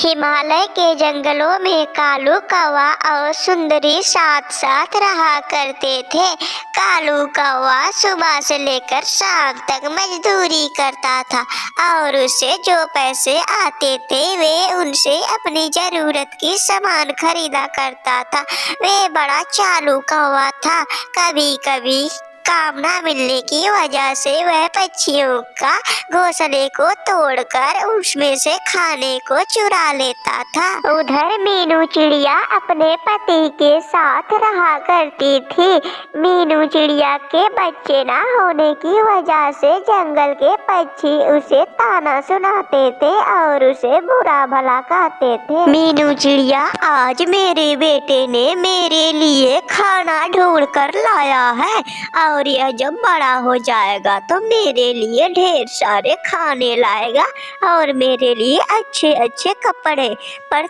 हिमालय के जंगलों में कालू कौवा और सुंदरी साथ साथ रहा करते थे। कालू कौवा सुबह से लेकर शाम तक मजदूरी करता था और उसे जो पैसे आते थे वे उनसे अपनी जरूरत की सामान खरीदा करता था। वे बड़ा चालू कौवा था। कभी कभी काम न मिलने की वजह से वह पक्षियों का घोंसले को तोड़कर उसमें से खाने को चुरा लेता था। उधर मीनू चिड़िया अपने पति के साथ रहा करती थी। मीनू चिड़िया के बच्चे न होने की वजह से जंगल के पक्षी उसे ताना सुनाते थे और उसे बुरा भला कहते थे। मीनू चिड़िया, आज मेरे बेटे ने मेरे लिए खाना ढूंढ कर लाया है और यह जब बड़ा हो जाएगा तो मेरे लिए ढेर सारे खाने लाएगा और मेरे लिए अच्छे अच्छे कपड़े। पर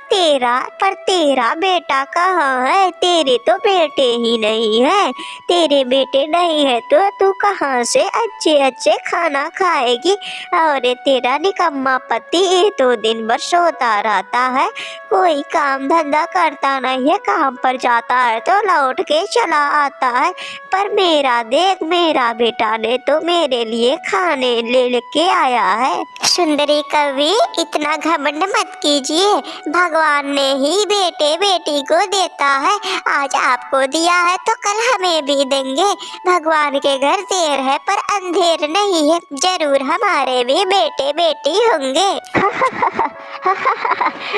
तेरा बेटा कहाँ है? तेरे तो बेटे ही नहीं है। तेरे बेटे नहीं है तो तू कहाँ से अच्छे अच्छे खाना खाएगी? और तेरा निकम्मा पति ये तो दिन भर सोता रहता है, कोई काम धंधा करता नहीं है, काम पर जाता है तो लौट के चला आता है। पर मेरा बेटा ने तो मेरे लिए खाने ले के आया है। सुंदरी कवि, इतना घमंड मत कीजिए। भगवान ने ही बेटे बेटी को देता है। आज आपको दिया है तो कल हमें भी देंगे। भगवान के घर देर है पर अंधेर नहीं है। जरूर हमारे भी बेटे बेटी होंगे।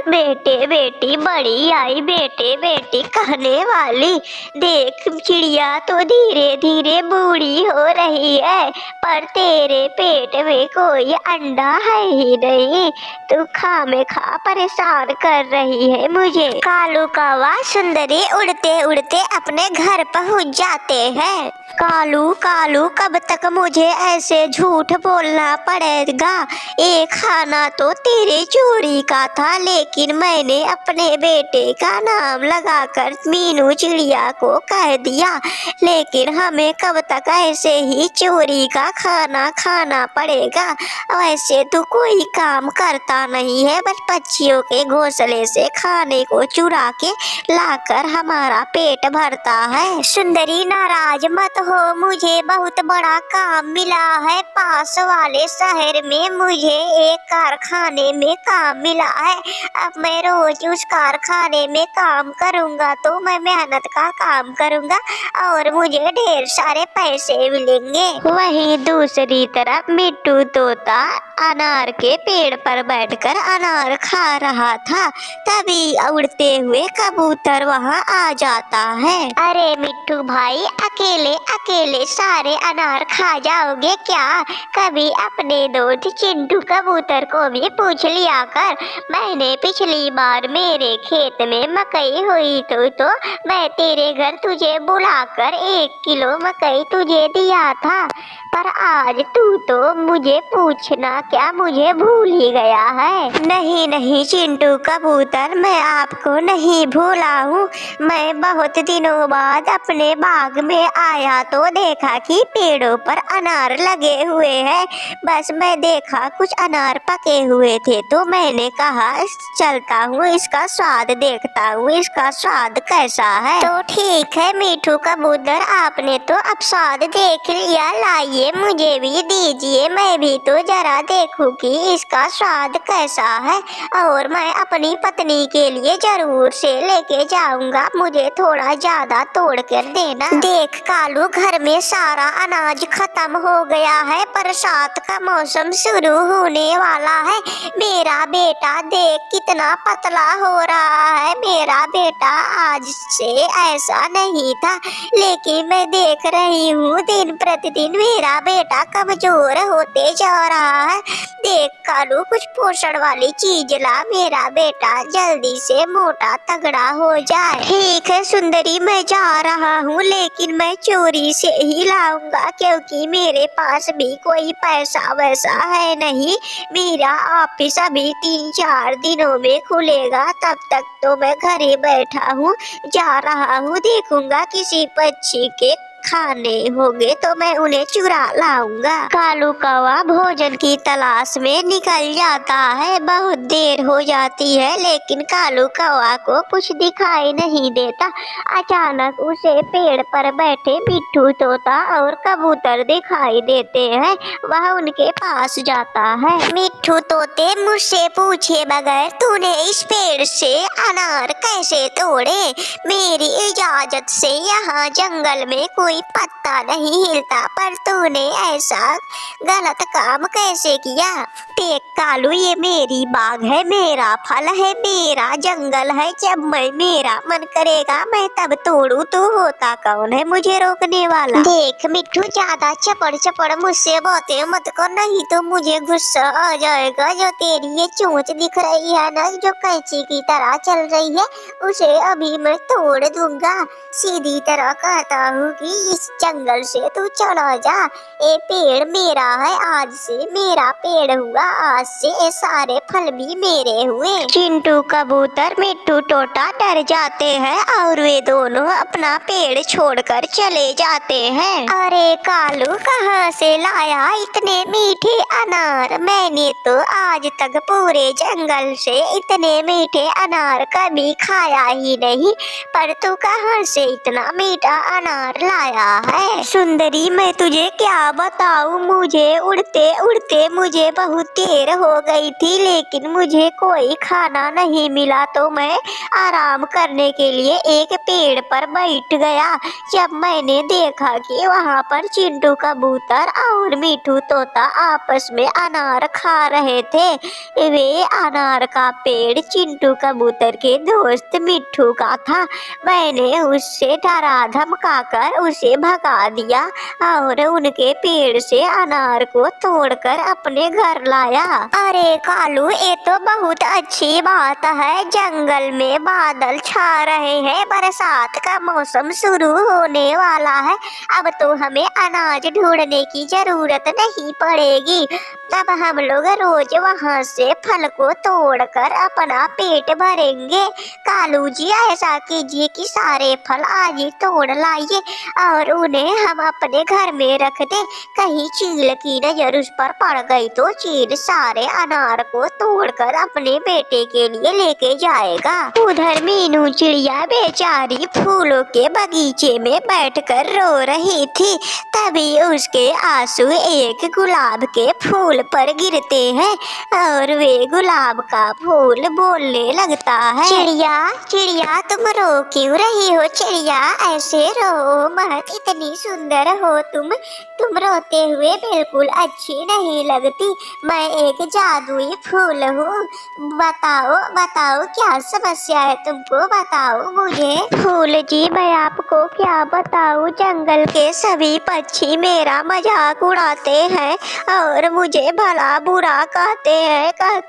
बेटे बेटी बड़ी आई, बेटे बेटी कहने वाली। देख चिड़िया तो धीरे धीरे बूढ़ी हो रही है पर तेरे पेट में कोई अंडा है ही नहीं। तू खामेखा परेशान कर रही है मुझे। कालू कौवा सुंदरी उड़ते उड़ते अपने घर पहुंच जाते हैं। कालू कालू, कब तक मुझे ऐसे झूठ बोलना पड़ेगा? एक खाना तो तेरे चोरी का था, लेकिन मैंने अपने बेटे का नाम लगाकर मीनू चिड़िया को कह दिया। लेकिन हमें कब तक ऐसे ही चोरी का खाना खाना पड़ेगा? वैसे तो कोई काम करता नहीं है, बस पक्षियों के घोंसले से खाने को चुरा के लाकर हमारा पेट भरता है। सुंदरी नाराज मत हो, मुझे बहुत बड़ा काम मिला है। पास वाले शहर में मुझे एक कारखाने में काम मिला है। अब मैं रोज उस कारखाने में काम करूंगा तो मैं मेहनत का काम करूंगा और मुझे ढेर सारे पैसे मिलेंगे। वहीं दूसरी तरफ मिट्टू तोता अनार के पेड़ पर बैठकर अनार खा रहा था। तभी उड़ते हुए कबूतर वहां आ जाता है। अरे मिट्टू भाई, अकेले अकेले सारे अनार खा जाओगे क्या? कभी अपने दोस्त चिंटू कबूतर को भी पूछ लिया कर। मैंने पिछली बार मेरे खेत में मकई हुई तो मैं तेरे घर तुझे बुलाकर 1 किलो मकई तुझे दिया था। पर आज तू तो मुझे पूछना क्या, मुझे भूल ही गया है। नहीं नहीं चिंटू कबूतर, मैं आपको नहीं भूला हूँ। मैं बहुत दिनों बाद अपने बाग में आया तो देखा कि पेड़ों पर अनार लगे हुए हैं। बस मैं देखा कुछ अनार पके हुए थे तो मैंने कहा चलता हूँ, इसका स्वाद देखता हूँ, इसका स्वाद कैसा है। तो ठीक है मीठू कबूतर, आपने तो अब स्वाद देख लिया, लाइए मुझे भी दीजिए, मैं भी तो जरा देखूं कि इसका स्वाद कैसा है। और मैं अपनी पत्नी के लिए जरूर से लेके जाऊंगा, मुझे थोड़ा ज्यादा तोड़ कर देना। देख कालू, घर में सारा अनाज खत्म हो गया है, बरसात का मौसम शुरू होने वाला है। मेरा बेटा देख कितना पतला हो रहा है। मेरा बेटा आज से ऐसा नहीं था, लेकिन मैं देख रही हूँ दिन प्रतिदिन मेरा बेटा कमजोर होते जा रहा है। देख कालू, कुछ पोषण वाली चीज ला, मेरा बेटा जल्दी से मोटा तगड़ा हो जाए। ठीक है सुंदरी, मैं जा रहा हूँ, लेकिन मैं चोरी से ही लाऊंगा क्योंकि मेरे पास भी कोई पैसा वैसा है नहीं। मेरा ऑफिस अभी 3-4 दिनों में खुलेगा, तब तक तो मैं घर ही बैठा हूँ। जा रहा हूँ, देखूंगा किसी पक्षी के खाने होंगे तो मैं उन्हें चुरा लाऊंगा। कालू कौवा भोजन की तलाश में निकल जाता है। बहुत देर हो जाती है लेकिन कालू कौवा को कुछ दिखाई नहीं देता। अचानक उसे पेड़ पर बैठे मिट्ठू तोता और कबूतर दिखाई देते हैं। वह उनके पास जाता है। मिट्ठू तोते, मुझसे पूछे बगैर तूने इस पेड़ से अनार कैसे तोड़े? मेरी इजाजत से यहाँ जंगल में कोई पत्ता नहीं हिलता, पर तूने ऐसा गलत काम कैसे किया? देख कालू, ये मेरी बाग है, मेरा फल है, मेरा जंगल है। जब मेरा मन करेगा मैं तब तोड़ू। तू होता कौन है मुझे रोकने वाला? देख मिट्ठू, ज्यादा चपड़ चपड़ मुझसे बातें मत कर, नहीं तो मुझे गुस्सा आ जाएगा। जो तेरी ये चोंच दिख रही है ना, जो कैंची की तरह चल रही है, उसे अभी मैं तोड़ दूंगा। सीधी तरह कहता हूँ कि इस जंगल से तू चला जा। ये पेड़ मेरा है, आज से मेरा पेड़ हुआ, आज से ये सारे फल भी मेरे हुए। चिंटू कबूतर मिट्ठू तोता डर जाते हैं और वे दोनों अपना पेड़ छोड़कर चले जाते हैं। अरे कालू, कहाँ से लाया इतने मीठे अनार? मैंने तो आज तक पूरे जंगल से इतने मीठे अनार कभी खाया ही नहीं, पर तू कहाँ से इतना मीठा अनार लाया है? सुंदरी, मैं तुझे क्या बताऊं, मुझे उड़ते उड़ते मुझे बहुत देर हो गई थी, लेकिन मुझे कोई खाना नहीं मिला तो मैं आराम करने के लिए एक पेड़ पर बैठ गया। जब मैंने देखा कि वहाँ पर चिंटू कबूतर और मिट्ठू तोता आपस में अनार खा रहे थे। वे अनार का पेड़ चिंटू कबूतर के दोस्त मिट्ठू का था। मैंने उससे डरा धमकाकर उसे भगा दिया और उनके पेड़ से अनार को तोड़कर अपने घर लाया। अरे कालू, ये तो बहुत अच्छी बात है। जंगल में बादल छा रहे हैं, बरसात का मौसम शुरू होने वाला है। अब तो हमें अनाज ढूंढने की जरूरत नहीं पड़ेगी। तब हम लोग रोज वहाँ से फल को तोड़कर अपना पेट भरेंगे। कालू जी, ऐसा कीजिए कि सारे फल आज ही तोड़ लाइए और उन्हें हम अपने घर में रख दे। कहीं चील की नजर उस पर पड़ गई तो चील सारे अनार को तोड़कर अपने बेटे के लिए लेके जाएगा। उधर मीनू चिड़िया बेचारी फूलों के बगीचे में बैठकर रो रही थी। तभी उसके आंसू एक गुलाब के फूल पर गिरते हैं और वे गुलाब का फूल बोलने लगता है। चिड़िया चिड़िया, तुम रो क्यों रही हो? चिड़िया, ऐसे रो मत, इतनी सुंदर हो तुम रोते हुए बिल्कुल अच्छी नहीं लगती। मैं एक जादुई फूल हूँ। बताओ बताओ क्या समस्या है तुमको, बताओ मुझे। फूल जी, मैं आपको क्या बताऊँ, जंगल के सभी पक्षी मेरा मजाक उड़ाते हैं और मुझे भला बुरा कहते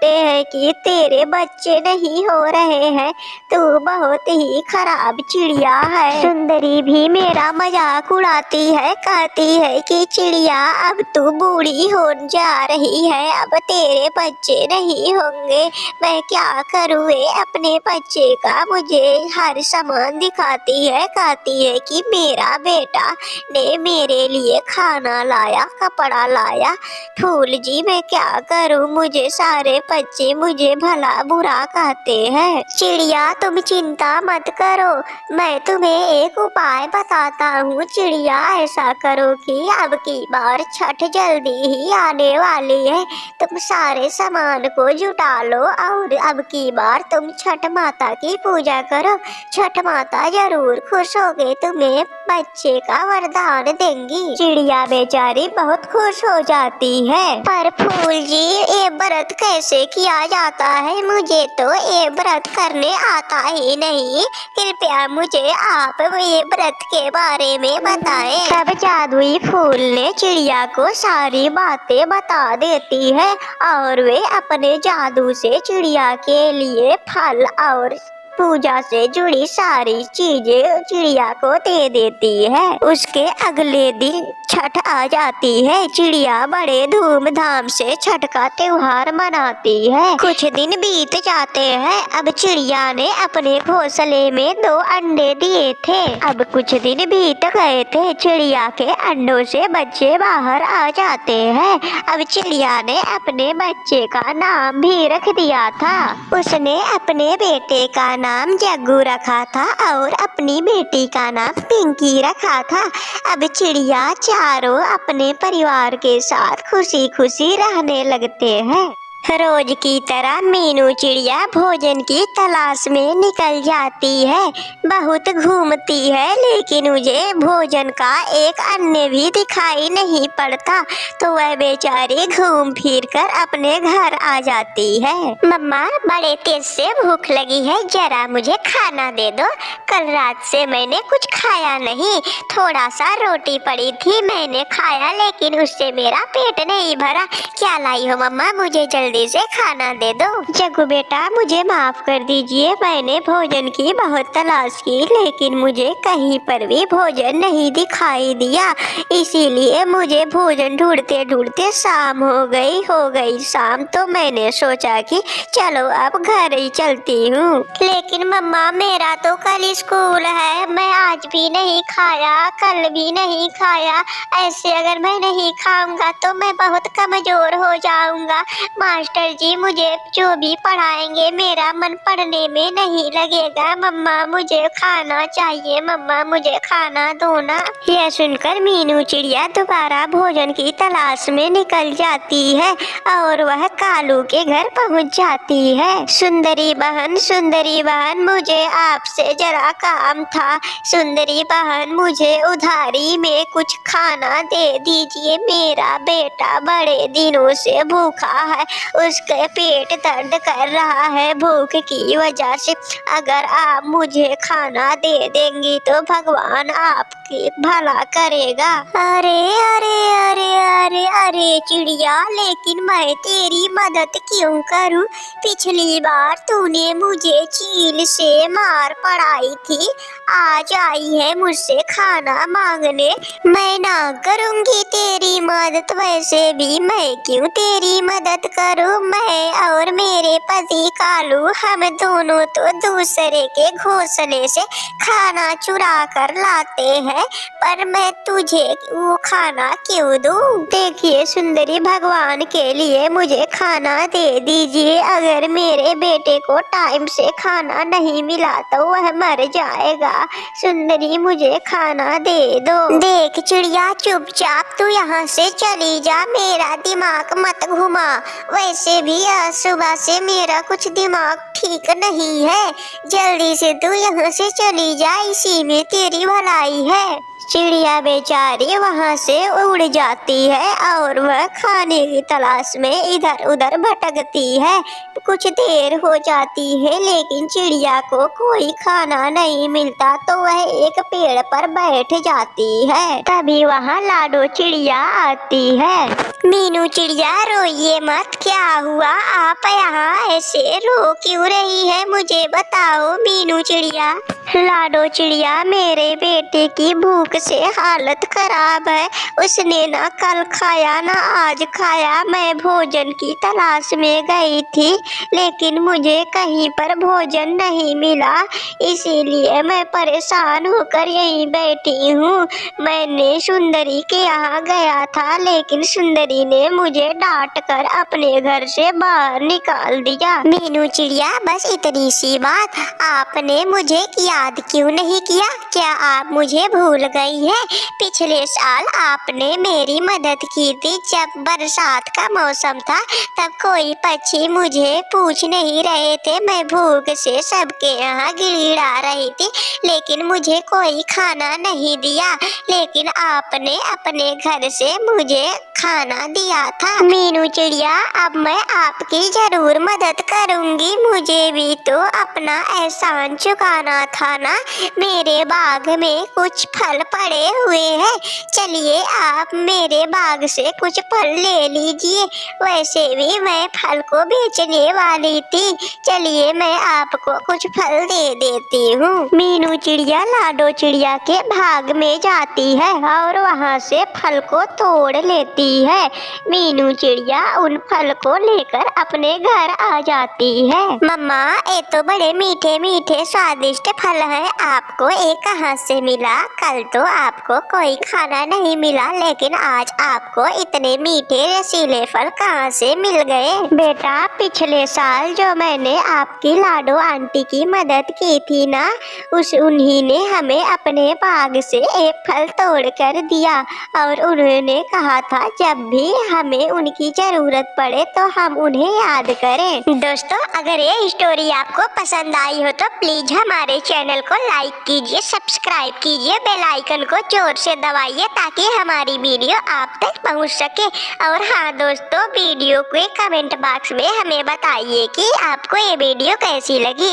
हैं कि तेरे बच्चे नहीं हो रहे हैं, तू बहुत ही खराब चिड़िया है। सुंदरी भी मेरा मजाक उड़ाती है, कहती है कि चिड़िया अब तू बूढ़ी हो जा रही है, अब तेरे बच्चे नहीं होंगे। मैं क्या करूँ? अपने बच्चे का मुझे हर सामान दिखाती है, कहती है कि मेरा बेटा ने मेरे लिए खाना लाया, कपड़ा लाया। फूल जी, मैं क्या करूँ? मुझे सारे बच्चे मुझे भला बुरा कहते हैं। चिड़िया, तुम चिंता मत करो, मैं तुम्हें एक उपाय बताता हूँ। चिड़िया, ऐसा करो कि अब की बार छठ जल्दी ही आने वाली है, तुम सारे सामान को जुटा लो और अब की बार तुम छठ माता की पूजा करो। छठ माता जरूर खुश होके तुम्हें बच्चे का वरदान देंगी। चिड़िया बेचारी बहुत खुश हो जाती है। पर फूल जी, ये व्रत कैसे किया जाता है? मुझे तो ये व्रत करने आता ही नहीं, कृपया मुझे आप ये व्रत के बारे में बताएं। तब जादुई फूल ने चिड़िया को सारी बातें बता देती है और वे अपने जादू से चिड़िया के लिए फल और पूजा से जुड़ी सारी चीजें चिड़िया को दे देती है। उसके अगले दिन छठ आ जाती है। चिड़िया बड़े धूमधाम से छठ का त्योहार मनाती है। कुछ दिन बीत जाते हैं। अब चिड़िया ने अपने घोंसले में 2 अंडे दिए थे। अब कुछ दिन बीत गए थे। चिड़िया के अंडों से बच्चे बाहर आ जाते हैं। अब चिड़िया ने अपने बच्चे का नाम भी रख दिया था। उसने अपने बेटे का नाम जग्गू रखा था और अपनी बेटी का नाम पिंकी रखा था। अब चिड़िया चारों अपने परिवार के साथ खुशी खुशी रहने लगते हैं। रोज की तरह मीनू चिड़िया भोजन की तलाश में निकल जाती है। बहुत घूमती है लेकिन मुझे भोजन का एक अन्य भी दिखाई नहीं पड़ता, तो वह बेचारी घूम फिर कर अपने घर आ जाती है। मम्मा, बड़े तेज से भूख लगी है, जरा मुझे खाना दे दो। कल रात से मैंने कुछ खाया नहीं। थोड़ा सा रोटी पड़ी थी, मैंने खाया लेकिन उससे मेरा पेट नहीं भरा। क्या लाई हो मम्मा, मुझे जल्दी से खाना दे दो। जग्गू बेटा, मुझे माफ कर दीजिए। मैंने भोजन की बहुत तलाश की लेकिन मुझे कहीं पर भी भोजन नहीं दिखाई दिया, इसीलिए मुझे भोजन ढूंढते ढूंढते शाम हो गई शाम। तो मैंने सोचा कि चलो अब घर ही चलती हूँ। लेकिन मम्मा, मेरा तो कल स्कूल है, मैं आज भी नहीं खाया, कल भी नहीं खाया। ऐसे अगर मैं नहीं खाऊंगा तो मैं बहुत कमजोर हो जाऊंगा। मास्टर जी मुझे जो भी पढ़ाएंगे मेरा मन पढ़ने में नहीं लगेगा। मम्मा, मुझे खाना चाहिए, मम्मा मुझे खाना दो ना। यह सुनकर मीनू चिड़िया दोबारा भोजन की तलाश में निकल जाती है और वह कालू के घर पहुंच जाती है। सुंदरी बहन, मुझे आपसे जरा काम था। सुंदरी बहन, मुझे उधारी में कुछ खाना दे दीजिए। मेरा बेटा बड़े दिनों से भूखा है, उसके पेट दर्द कर रहा है भूख की वजह से। अगर आप मुझे खाना दे देंगी तो भगवान आपकी भला करेगा। अरे चिड़िया, लेकिन मैं तेरी मदद क्यों करूं? पिछली बार तूने मुझे चील से मार पड़ाई थी, आज आई है मुझसे खाना मांगने। मैं ना करूंगी तेरी मदद। वैसे भी मैं क्यों तेरी मदद करूं? मैं और मेरे पति कालू, हम दोनों तो दूसरे के घोंसले से खाना चुरा कर लाते हैं, पर मैं तुझे वो खाना क्यों दूं? देखिए सुंदरी, भगवान के लिए मुझे खाना दे दीजिए। अगर मेरे बेटे को टाइम से खाना नहीं मिला तो वह मर जाएगा। सुंदरी, मुझे खाना दे दो। देख चिड़िया, चुपचाप तू यहाँ से चली जा, मेरा दिमाग मत घुमा। वैसे भी आज सुबह से मेरा कुछ दिमाग ठीक नहीं है। जल्दी से तू यहाँ से चली जा, इसी में तेरी भलाई है। चिड़िया बेचारी वहाँ से उड़ जाती है और वह खाने की तलाश में इधर उधर भटकती है। कुछ देर हो जाती है लेकिन चिड़िया को कोई खाना नहीं मिलता, तो वह एक पेड़ पर बैठ जाती है। तभी वहाँ लाडो चिड़िया आती है। मीनू चिड़िया, रोइए मत, क्या हुआ? आप यहाँ ऐसे रो क्यों रही है, मुझे बताओ। मीनू चिड़िया, लाडो चिड़िया, मेरे बेटे की भूख से हालत खराब है। उसने ना कल खाया ना आज खाया। मैं भोजन की तलाश में गई थी लेकिन मुझे कहीं पर भोजन नहीं मिला, इसीलिए मैं परेशान होकर यहीं बैठी हूँ। मैंने सुंदरी के यहाँ गया था लेकिन सुंदरी ने मुझे डांट कर अपने घर से बाहर निकाल दिया। मीनू चिड़िया, बस इतनी सी बात, आपने मुझे याद क्यों नहीं किया? क्या आप मुझे भूल गई है? पिछले साल आपने मेरी मदद की थी। जब बरसात का मौसम था तब कोई पक्षी मुझे पूछ नहीं रहे थे। मैं भूख से सबके यहाँ गिड़गिड़ा रही थी लेकिन मुझे कोई खाना नहीं दिया, लेकिन आपने अपने घर से मुझे खाना दिया था। मीनू चिड़िया, अब मैं आपकी जरूर मदद करूंगी। मुझे भी तो अपना एहसान चुकाना था ना। मेरे बाग में कुछ फल पड़े हुए हैं। चलिए आप मेरे बाग से कुछ फल ले लीजिए। वैसे भी मैं फल को बेचने वाली थी, चलिए मैं आपको कुछ फल दे देती हूँ। मीनू चिड़िया लाडो चिड़िया के बाग में जाती है और वहाँ से फल को तोड़ लेती है। मीनू चिड़िया उन फल को लेकर अपने घर आ जाती है। मम्मा, ये तो बड़े मीठे मीठे स्वादिष्ट फल है, आपको ये कहाँ से मिला? कल तो आपको कोई खाना नहीं मिला, लेकिन आज आपको इतने मीठे रसीले फल कहाँ से मिल गए? बेटा, पिछले साल जो मैंने आपकी लाडो आंटी की मदद की थी ना, उन्हीं ने हमें अपने बाग से एक फल तोड़ कर दिया और उन्होंने कहा था जब भी हमें उनकी जरूरत पड़े तो हम उन्हें याद करें। दोस्तों, अगर ये स्टोरी आपको पसंद आई हो तो प्लीज हमारे चैनल को लाइक कीजिए, सब्सक्राइब कीजिए, बेल आइकन को जोर से दबाइए ताकि हमारी वीडियो आप तक पहुंच सके। और हाँ दोस्तों, वीडियो के कमेंट बॉक्स में हमें बताइए कि आपको ये वीडियो कैसी लगी।